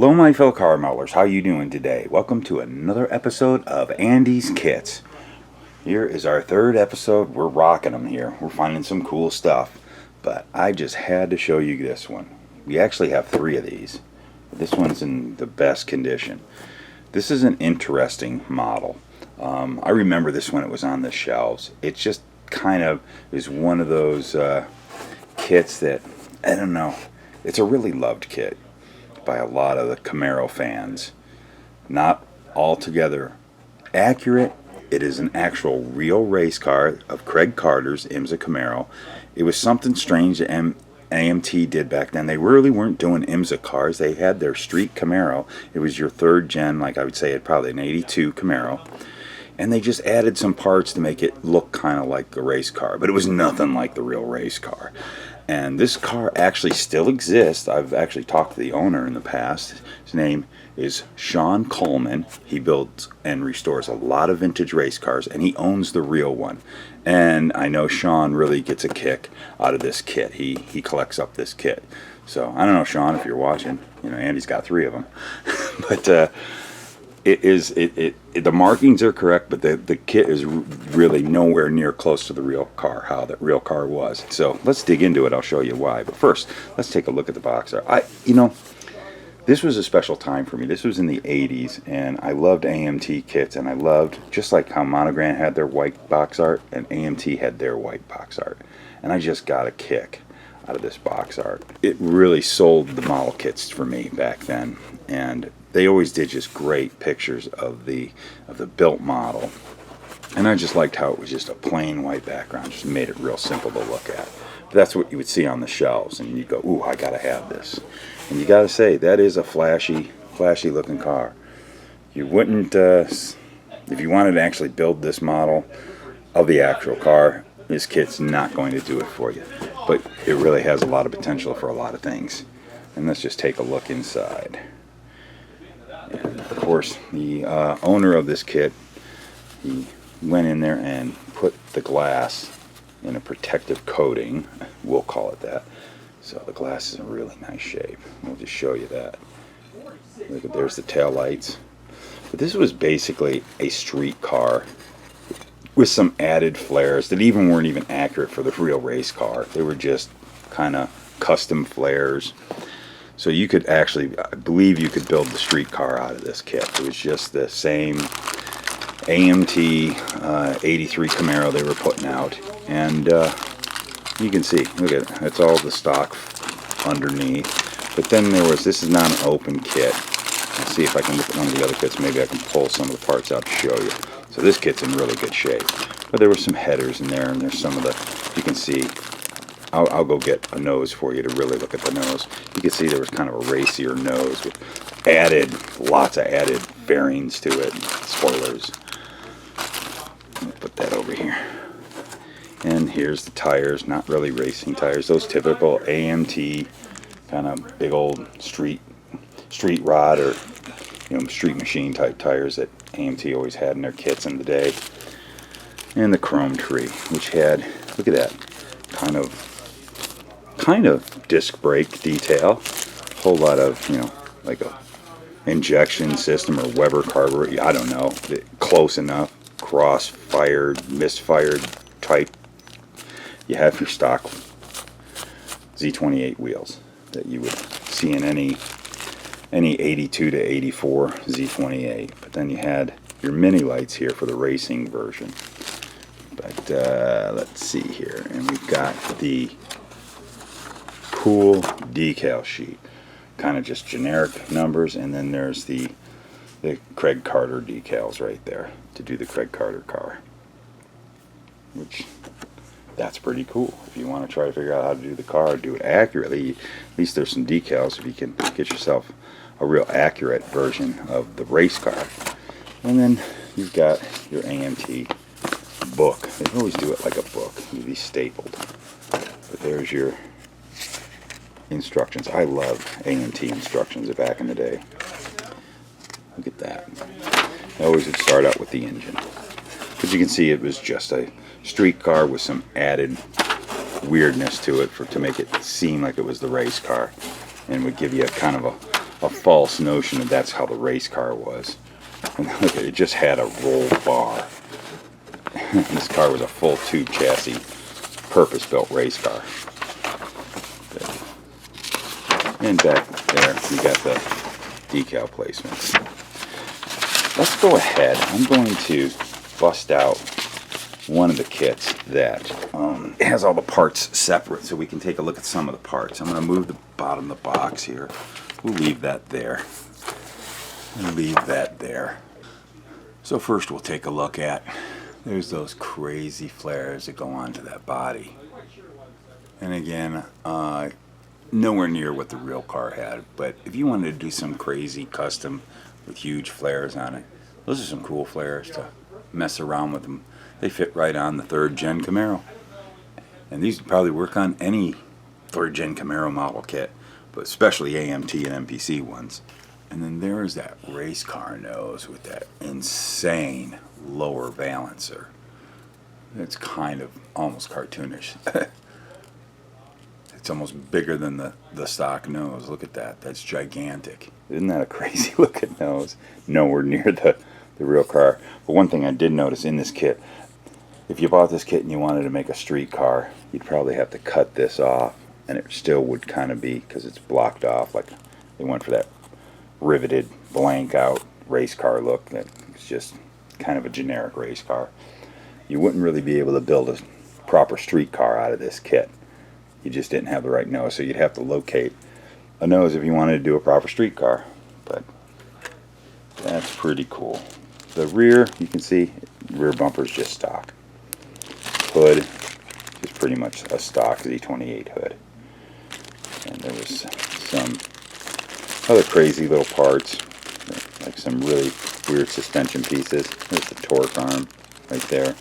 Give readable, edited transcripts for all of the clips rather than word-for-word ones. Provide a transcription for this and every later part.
Hello my fellow car modelers, how you doing today? Welcome to another episode of Andy's Kits. Here is our third episode. We're rocking them here. We're finding some cool stuff. But I just had to show you this one. We actually have three of these. This one's in the best condition. This is an interesting model. I remember this when it was on the shelves. It just kind of is one of those kits that, I don't know, it's a really loved kit by a lot of the Camaro fans. Not altogether accurate. It is an actual real race car of Craig Carter's IMSA Camaro. It was something strange that AMT did back then. They really weren't doing IMSA cars. They had their street Camaro. It was your third gen, like I would say, probably an 82 Camaro. And they just added some parts to make it look kind of like a race car. But it was nothing like the real race car. And this car actually still exists. I've actually talked to the owner in the past. His name is Sean Coleman. He builds and restores a lot of vintage race cars, and he owns the real one. And I know Sean really gets a kick out of this kit. He collects up this kit. So I don't know, Sean, if you're watching. You know, Andy's got three of them. But the markings are correct, but the kit is really nowhere near close to the real car, how that real car was. So let's dig into it. I'll show you why. But first, let's take a look at the box art. This was a special time for me. This was in the 80s, and I loved AMT kits, and I loved, just like how Monogram had their white box art, and AMT had their white box art. And I just got a kick out of this box art. It really sold the model kits for me back then, and they always did just great pictures of the built model. And I just liked how it was just a plain white background, just made it real simple to look at. But that's what you would see on the shelves, and you'd go, ooh, I gotta have this. And you gotta say, that is a flashy looking car. You wouldn't, if you wanted to actually build this model of the actual car, this kit's not going to do it for you. But it really has a lot of potential for a lot of things. And let's just take a look inside. And of course, the owner of this kit, he went in there and put the glass in a protective coating, we'll call it that. So the glass is in really nice shape. We'll just show you that. Look at, there's the tail lights. But this was basically a street car with some added flares that weren't even accurate for the real race car. They were just kind of custom flares. So you could actually, I believe you could build the street car out of this kit. It was just the same AMT 83 Camaro they were putting out. And you can see, look at it, it's all the stock underneath. But then this is not an open kit. Let's see if I can look at one of the other kits. Maybe I can pull some of the parts out to show you. So this kit's in really good shape. But there were some headers in there, and there's some of the, you can see, I'll go get a nose for you to really look at the nose. You can see there was kind of a racier nose with lots of added bearings to it, spoilers. Let me put that over here. And here's the tires, not really racing tires. Those typical AMT kind of big old street rod or street machine type tires that AMT always had in their kits in the day. And the chrome tree, which had, look at that, kind of disc brake detail. A whole lot of, like a injection system or Weber carburetor, I don't know, close enough, cross-fired, misfired type. You have your stock Z28 wheels that you would see in any 82 to 84 Z28. But then you had your mini lights here for the racing version. But let's see here, and we've got the cool decal sheet, kind of just generic numbers, and then there's the Craig Carter decals right there to do the Craig Carter car, which that's pretty cool. If you want to try to figure out how to do the car, do it accurately, at least there's some decals if you can get yourself a real accurate version of the race car. And then you've got your AMT book. They always do it like a book. You'd be stapled. But there's your instructions. I love AMT instructions back in the day. Look at that. I always would start out with the engine. But you can see it was just a street car with some added weirdness to it to make it seem like it was the race car, and would give you a kind of a false notion that that's how the race car was. And look, it just had a roll bar. This car was a full tube chassis, purpose-built race car. And back there, you got the decal placements. Let's go ahead. I'm going to bust out one of the kits that has all the parts separate so we can take a look at some of the parts. I'm going to move the bottom of the box here. We'll leave that there. And leave that there. So first we'll take a look at, there's those crazy flares that go onto that body. And again, nowhere near what the real car had, but if you wanted to do some crazy custom with huge flares on it, those are some cool flares to mess around with them. They fit right on the 3rd gen Camaro. And these would probably work on any 3rd gen Camaro model kit, but especially AMT and MPC ones. And then there's that race car nose with that insane lower balancer. It's kind of almost cartoonish. It's almost bigger than the stock nose. Look at that. That's gigantic. Isn't that a crazy looking nose? Nowhere near the real car. But one thing I did notice in this kit, if you bought this kit and you wanted to make a street car, you'd probably have to cut this off, and it still would kind of be, because it's blocked off, like they went for that riveted, blank out race car look that is just kind of a generic race car. You wouldn't really be able to build a proper street car out of this kit. You just didn't have the right nose, so you'd have to locate a nose if you wanted to do a proper street car. But that's pretty cool. The rear, you can see, rear bumper is just stock. Hood is pretty much a stock Z28 hood. And there was some other crazy little parts, like some really weird suspension pieces. There's the torque arm right there.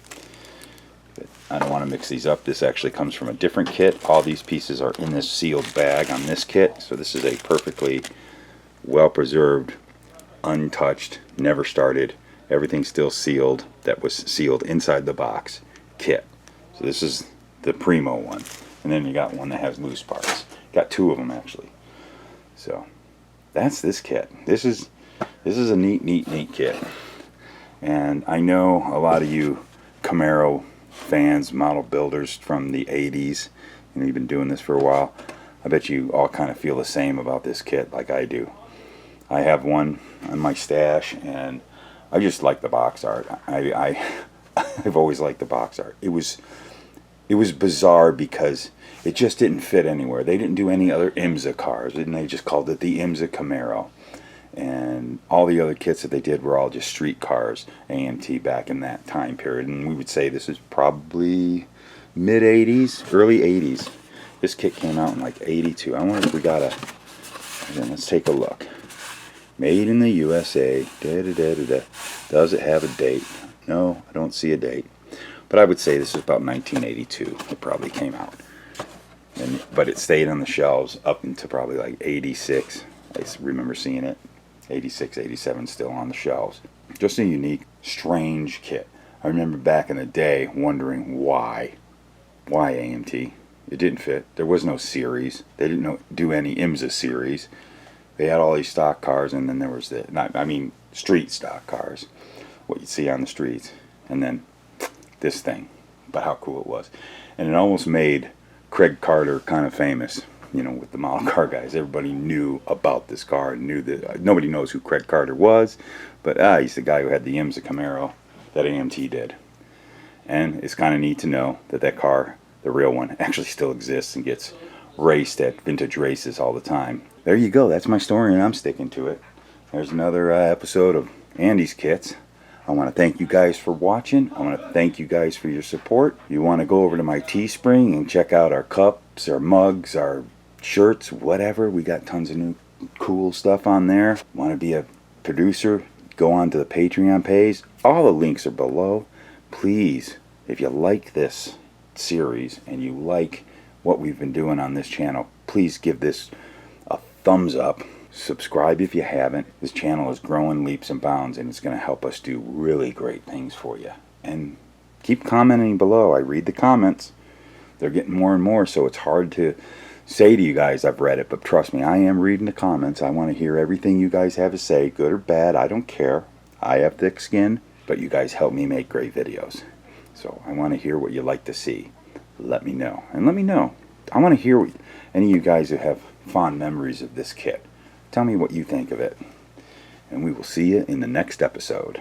But I don't want to mix these up. This actually comes from a different kit. All these pieces are in this sealed bag on this kit. So this is a perfectly well preserved, untouched, never started, everything's still sealed, that was sealed inside the box kit. So this is the primo one. And then you got one that has loose parts. Got 2 of them actually. So that's this kit. This is a neat kit. And I know a lot of you Camaro fans, model builders from the 80s, and you've been doing this for a while. I bet you all kind of feel the same about this kit like I do. I have one on my stash, and I just like the box art. I've always liked the box art. It was bizarre because it just didn't fit anywhere. They didn't do any other IMSA cars, and they just called it the IMSA Camaro. And all the other kits that they did were all just street cars, AMT, back in that time period. And we would say this is probably mid-80s, early 80s. This kit came out in like 82. I wonder if we got let's take a look. Made in the USA. Does it have a date? No, I don't see a date. But I would say this is about 1982. It probably came out. But it stayed on the shelves up until probably like 86. I remember seeing it. 86, 87 still on the shelves. Just a unique, strange kit. I remember back in the day wondering why AMT. It didn't fit. There was no series. They didn't do any IMSA series. They had all these stock cars, and then there was street stock cars, what you see on the streets, and then this thing. But how cool it was. And it almost made Craig Carter kind of famous. You know, with the model car guys, everybody knew about this car and knew that nobody knows who Craig Carter was, but he's the guy who had the IMSA Camaro that AMT did. And it's kind of neat to know that that car, the real one, actually still exists and gets raced at vintage races all the time. There you go. That's my story, and I'm sticking to it. There's another episode of Andy's Kits. I want to thank you guys for watching. I want to thank you guys for your support. You want to go over to my Teespring and check out our cups, our mugs, our shirts, whatever. We got tons of new cool stuff on there. Want to be a producer? Go on to the Patreon page. All the links are below. Please, if you like this series and you like what we've been doing on this channel, please give this a thumbs up. Subscribe if you haven't. This channel is growing leaps and bounds, and it's going to help us do really great things for you. And keep commenting below. I read the comments. They're getting more and more, so it's hard to say to you guys I've read it, but trust me, I am reading the comments. I want to hear everything you guys have to say, good or bad. I don't care. I have thick skin, but you guys help me make great videos. So I want to hear what you like to see. Let me know. And let me know. I want to hear what any of you guys who have fond memories of this kit. Tell me what you think of it. And we will see you in the next episode.